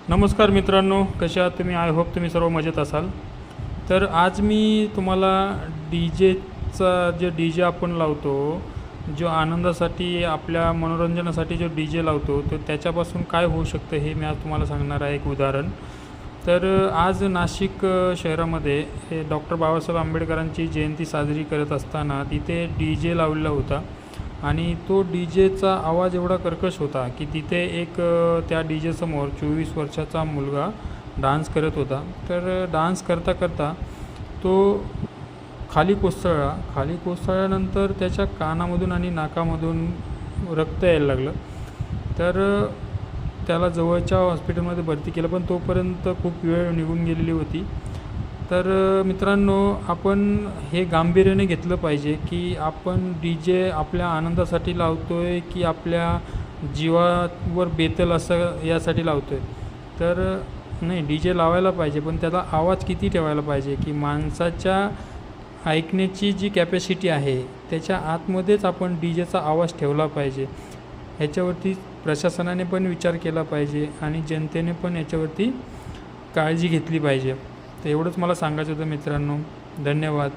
नमस्कार मित्रांनो, कसे आहात तुम्ही? आय होप तुम्ही सर्व मजेत असाल. तर आज मी तुम्हाला डी जे आपण लावतो, जो आनंदासाठी आपल्या मनोरंजनासाठी जो डी जे लावतो, तर त्याच्यापासून काय होऊ शकतं हे मी आज तुम्हाला सांगणार आहे एक उदाहरण. तर आज नाशिक शहरामध्ये हे डॉक्टर बाबासाहेब आंबेडकरांची जयंती साजरी करत असताना तिथे डी जे लावलेला होता आणि तो डी जेचा आवाज एवढा कर्कश होता की तिथे एक त्या डी जेसमोर 24 वर्षाचा मुलगा डान्स करत होता. तर डान्स करता करता तो खाली कोसळल्यानंतर त्याच्या कानामधून आणि नाकामधून रक्त यायला लागलं. तर त्याला जवळच्या हॉस्पिटलमध्ये भरती केलं, पण तोपर्यंत खूप वेळ निघून गेलेली होती. तर मित्रांनो, आपण हे गांभीर्याने घेतलं पाहिजे की आपण डी जे आपल्या आनंदासाठी लावतो आहे की आपल्या जीवावर बेतेल असं यासाठी लावतो आहे. तर नाही, डी जे लावायला पाहिजे, पण त्याला आवाज किती ठेवायला पाहिजे की माणसाच्या ऐकण्याची जी कॅपॅसिटी आहे त्याच्या आतमध्येच आपण डी जेचा आवाज ठेवला पाहिजे. ह्याच्यावरती प्रशासनाने पण विचार केला पाहिजे आणि जनतेने पण याच्यावरती काळजी घेतली पाहिजे. तर एवढंच मला सांगायचं होतं मित्रांनो. धन्यवाद.